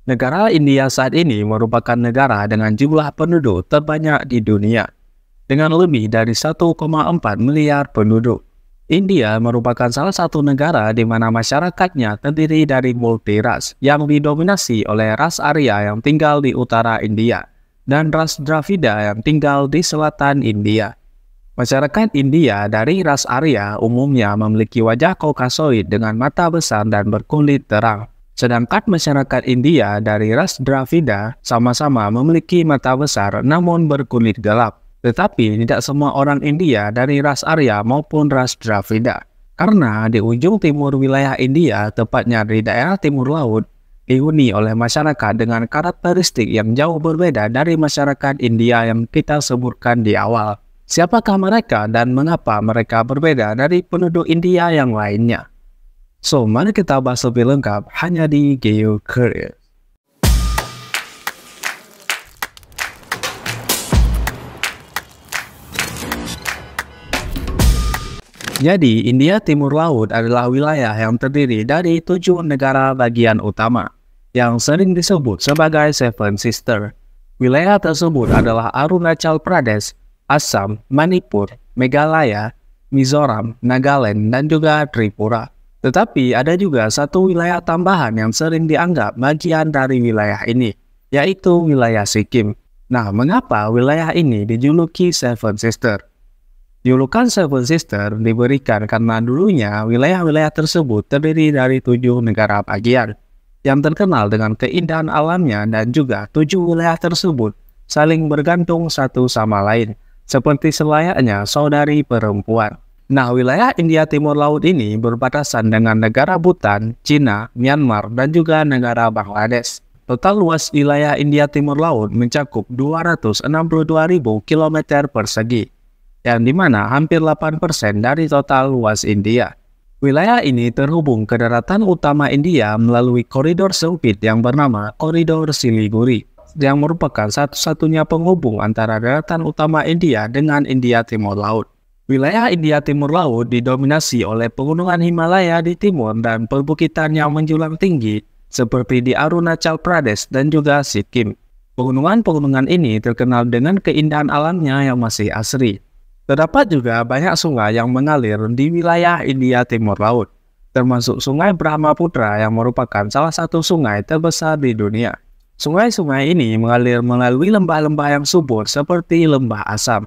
Negara India saat ini merupakan negara dengan jumlah penduduk terbanyak di dunia, dengan lebih dari 1,4 miliar penduduk. India merupakan salah satu negara di mana masyarakatnya terdiri dari multiras yang didominasi oleh ras Arya yang tinggal di utara India dan ras Dravida yang tinggal di selatan India. Masyarakat India dari ras Arya umumnya memiliki wajah Kaukasoid dengan mata besar dan berkulit terang. Sedangkan masyarakat India dari ras Dravida sama-sama memiliki mata besar namun berkulit gelap. Tetapi tidak semua orang India dari ras Arya maupun ras Dravida. Karena di ujung timur wilayah India, tepatnya di daerah timur laut, dihuni oleh masyarakat dengan karakteristik yang jauh berbeda dari masyarakat India yang kita sebutkan di awal. Siapakah mereka dan mengapa mereka berbeda dari penduduk India yang lainnya? So, mari kita bahas lebih lengkap hanya di GeoCurious. Jadi, India Timur Laut adalah wilayah yang terdiri dari 7 negara bagian utama, yang sering disebut sebagai Seven Sisters. Wilayah tersebut adalah Arunachal Pradesh, Assam, Manipur, Meghalaya, Mizoram, Nagaland, dan juga Tripura. Tetapi ada juga satu wilayah tambahan yang sering dianggap bagian dari wilayah ini, yaitu wilayah Sikkim. Nah, mengapa wilayah ini dijuluki Seven Sisters? Julukan Seven Sisters diberikan karena dulunya wilayah-wilayah tersebut terdiri dari 7 negara bagian, yang terkenal dengan keindahan alamnya dan juga 7 wilayah tersebut saling bergantung satu sama lain, seperti selayaknya saudari perempuan. Nah, wilayah India Timur Laut ini berbatasan dengan negara Bhutan, Cina, Myanmar, dan juga negara Bangladesh. Total luas wilayah India Timur Laut mencakup 262.000 km persegi, yang dimana hampir 8% dari total luas India. Wilayah ini terhubung ke daratan utama India melalui koridor sempit yang bernama Koridor Siliguri, yang merupakan satu-satunya penghubung antara daratan utama India dengan India Timur Laut. Wilayah India Timur Laut didominasi oleh pegunungan Himalaya di timur dan perbukitan yang menjulang tinggi seperti di Arunachal Pradesh dan juga Sikkim. Pegunungan-pegunungan ini terkenal dengan keindahan alamnya yang masih asri. Terdapat juga banyak sungai yang mengalir di wilayah India Timur Laut, termasuk Sungai Brahmaputra yang merupakan salah satu sungai terbesar di dunia. Sungai-sungai ini mengalir melalui lembah-lembah yang subur seperti Lembah Asam.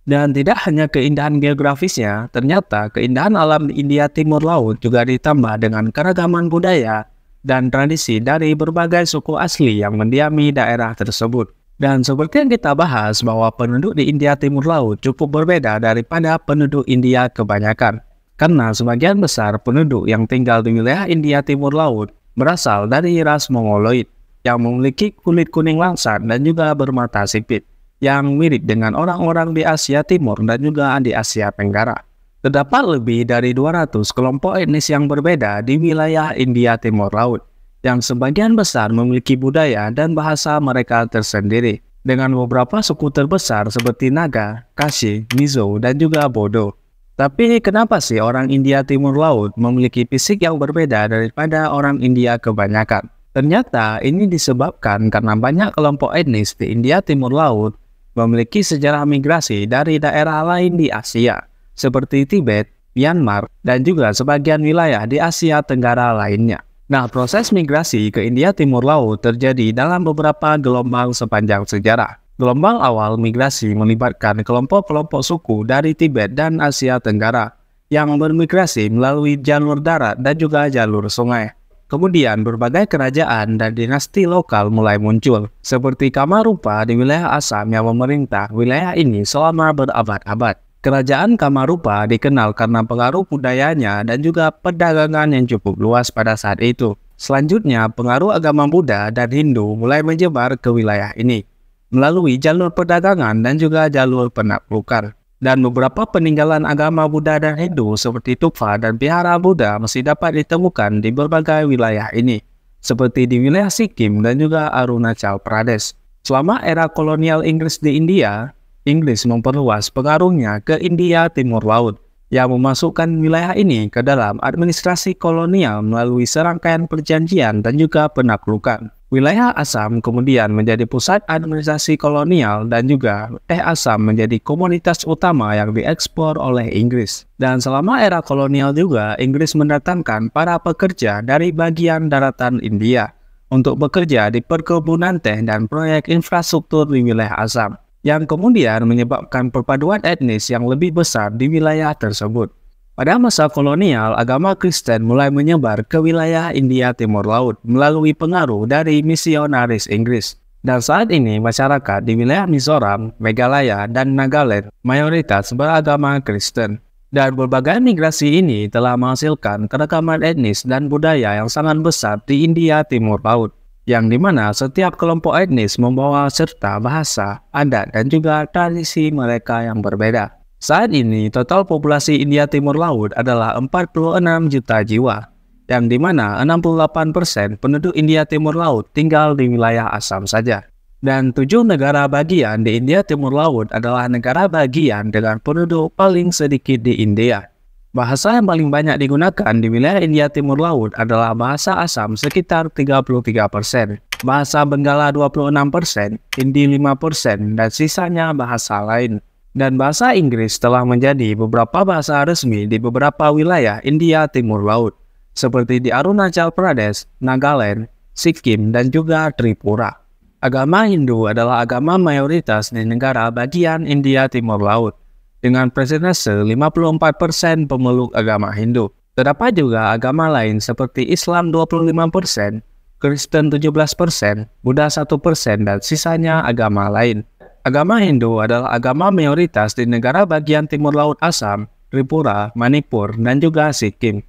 Dan tidak hanya keindahan geografisnya, ternyata keindahan alam di India Timur Laut juga ditambah dengan keragaman budaya dan tradisi dari berbagai suku asli yang mendiami daerah tersebut. Dan seperti yang kita bahas bahwa penduduk di India Timur Laut cukup berbeda daripada penduduk India kebanyakan. Karena sebagian besar penduduk yang tinggal di wilayah India Timur Laut berasal dari ras Mongoloid yang memiliki kulit kuning langsat dan juga bermata sipit, yang mirip dengan orang-orang di Asia Timur dan juga di Asia Tenggara. Terdapat lebih dari 200 kelompok etnis yang berbeda di wilayah India Timur Laut, yang sebagian besar memiliki budaya dan bahasa mereka tersendiri, dengan beberapa suku terbesar seperti Naga, Kashid, Mizo, dan juga Bodo. Tapi kenapa sih orang India Timur Laut memiliki fisik yang berbeda daripada orang India kebanyakan? Ternyata ini disebabkan karena banyak kelompok etnis di India Timur Laut memiliki sejarah migrasi dari daerah lain di Asia, seperti Tibet, Myanmar, dan juga sebagian wilayah di Asia Tenggara lainnya. Nah, proses migrasi ke India Timur Laut terjadi dalam beberapa gelombang sepanjang sejarah. Gelombang awal migrasi melibatkan kelompok-kelompok suku dari Tibet dan Asia Tenggara yang bermigrasi melalui jalur darat dan juga jalur sungai. Kemudian berbagai kerajaan dan dinasti lokal mulai muncul, seperti Kamarupa di wilayah Assam yang memerintah wilayah ini selama berabad-abad. Kerajaan Kamarupa dikenal karena pengaruh budayanya dan juga perdagangan yang cukup luas pada saat itu. Selanjutnya, pengaruh agama Buddha dan Hindu mulai menyebar ke wilayah ini, melalui jalur perdagangan dan juga jalur penaklukan. Dan beberapa peninggalan agama Buddha dan Hindu seperti Tukpa dan Vihara Buddha masih dapat ditemukan di berbagai wilayah ini, seperti di wilayah Sikkim dan juga Arunachal Pradesh. Selama era kolonial Inggris di India, Inggris memperluas pengaruhnya ke India Timur Laut, yang memasukkan wilayah ini ke dalam administrasi kolonial melalui serangkaian perjanjian dan juga penaklukan. Wilayah Assam kemudian menjadi pusat administrasi kolonial dan juga teh Assam menjadi komoditas utama yang diekspor oleh Inggris. Dan selama era kolonial juga, Inggris mendatangkan para pekerja dari bagian daratan India untuk bekerja di perkebunan teh dan proyek infrastruktur di wilayah Assam, yang kemudian menyebabkan perpaduan etnis yang lebih besar di wilayah tersebut. Pada masa kolonial, agama Kristen mulai menyebar ke wilayah India Timur Laut melalui pengaruh dari misionaris Inggris. Dan saat ini, masyarakat di wilayah Mizoram, Meghalaya, dan Nagaland mayoritas beragama Kristen. Dan berbagai migrasi ini telah menghasilkan keragaman etnis dan budaya yang sangat besar di India Timur Laut, yang dimana setiap kelompok etnis membawa serta bahasa, adat, dan juga tradisi mereka yang berbeda. Saat ini, total populasi India Timur Laut adalah 46 juta jiwa, yang dimana 68% penduduk India Timur Laut tinggal di wilayah Assam saja. Dan 7 negara bagian di India Timur Laut adalah negara bagian dengan penduduk paling sedikit di India. Bahasa yang paling banyak digunakan di wilayah India Timur Laut adalah bahasa Assam sekitar 33%, bahasa Benggala 26%, Hindi 5%, dan sisanya bahasa lain. Dan bahasa Inggris telah menjadi beberapa bahasa resmi di beberapa wilayah India Timur Laut, seperti di Arunachal Pradesh, Nagaland, Sikkim, dan juga Tripura. Agama Hindu adalah agama mayoritas di negara bagian India Timur Laut, dengan persentase 54% pemeluk agama Hindu. Terdapat juga agama lain seperti Islam 25%, Kristen 17%, Buddha 1%, dan sisanya agama lain. Agama Hindu adalah agama mayoritas di negara bagian timur laut Assam, Tripura, Manipur, dan juga Sikkim.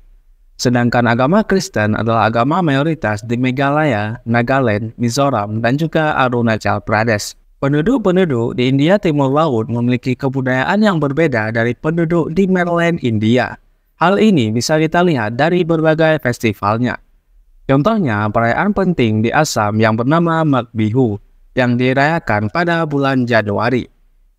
Sedangkan agama Kristen adalah agama mayoritas di Meghalaya, Nagaland, Mizoram, dan juga Arunachal Pradesh. Penduduk-penduduk di India Timur Laut memiliki kebudayaan yang berbeda dari penduduk di mainland India. Hal ini bisa kita lihat dari berbagai festivalnya. Contohnya, perayaan penting di Assam yang bernama Mag Bihu, yang dirayakan pada bulan Januari,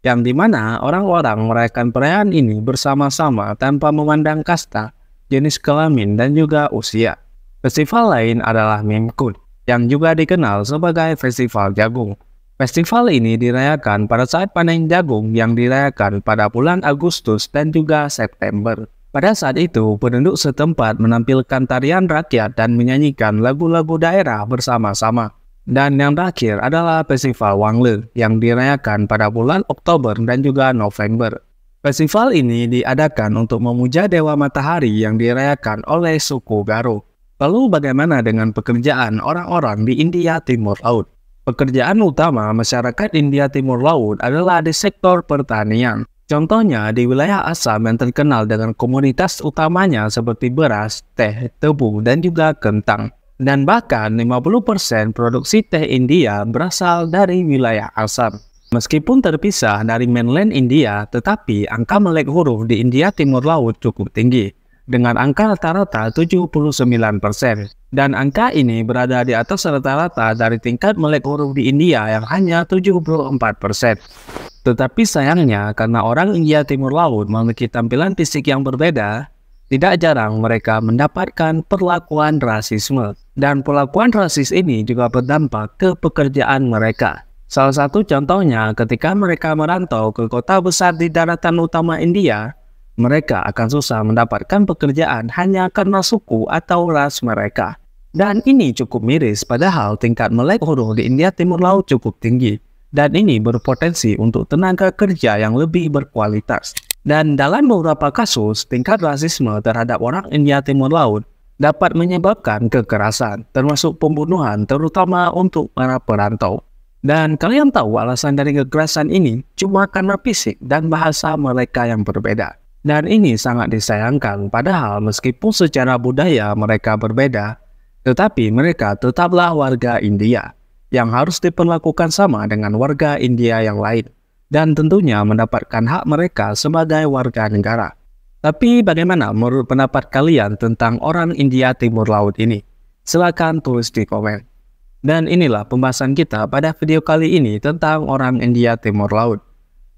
yang dimana orang-orang merayakan perayaan ini bersama-sama tanpa memandang kasta, jenis kelamin, dan juga usia. Festival lain adalah Mimkut, yang juga dikenal sebagai Festival Jagung. Festival ini dirayakan pada saat panen jagung yang dirayakan pada bulan Agustus dan juga September. Pada saat itu, penduduk setempat menampilkan tarian rakyat dan menyanyikan lagu-lagu daerah bersama-sama. Dan yang terakhir adalah Festival Wangle yang dirayakan pada bulan Oktober dan juga November. Festival ini diadakan untuk memuja Dewa Matahari yang dirayakan oleh suku Garo. Lalu bagaimana dengan pekerjaan orang-orang di India Timur Laut? Pekerjaan utama masyarakat India Timur Laut adalah di sektor pertanian. Contohnya di wilayah Assam yang terkenal dengan komoditas utamanya seperti beras, teh, tebu, dan juga kentang. Dan bahkan 50% produksi teh India berasal dari wilayah Assam. Meskipun terpisah dari mainland India, tetapi angka melek huruf di India Timur Laut cukup tinggi, dengan angka rata-rata 79%. Dan angka ini berada di atas rata-rata dari tingkat melek huruf di India yang hanya 74%. Tetapi sayangnya, karena orang India Timur Laut memiliki tampilan fisik yang berbeda, tidak jarang mereka mendapatkan perlakuan rasisme. Dan perlakuan rasis ini juga berdampak ke pekerjaan mereka. Salah satu contohnya ketika mereka merantau ke kota besar di daratan utama India, mereka akan susah mendapatkan pekerjaan hanya karena suku atau ras mereka. Dan ini cukup miris padahal tingkat melek huruf di India Timur Laut cukup tinggi. Dan ini berpotensi untuk tenaga kerja yang lebih berkualitas. Dan dalam beberapa kasus, tingkat rasisme terhadap orang India Timur Laut dapat menyebabkan kekerasan, termasuk pembunuhan, terutama untuk para perantau. Dan kalian tahu alasan dari kekerasan ini cuma karena fisik dan bahasa mereka yang berbeda. Dan ini sangat disayangkan, padahal meskipun secara budaya mereka berbeda, tetapi mereka tetaplah warga India, yang harus diperlakukan sama dengan warga India yang lain. Dan tentunya mendapatkan hak mereka sebagai warga negara. Tapi bagaimana menurut pendapat kalian tentang orang India Timur Laut ini? Silakan tulis di komen. Dan inilah pembahasan kita pada video kali ini tentang orang India Timur Laut.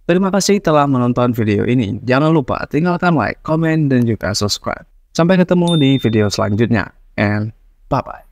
Terima kasih telah menonton video ini. Jangan lupa tinggalkan like, komen, dan juga subscribe. Sampai ketemu di video selanjutnya. And bye-bye.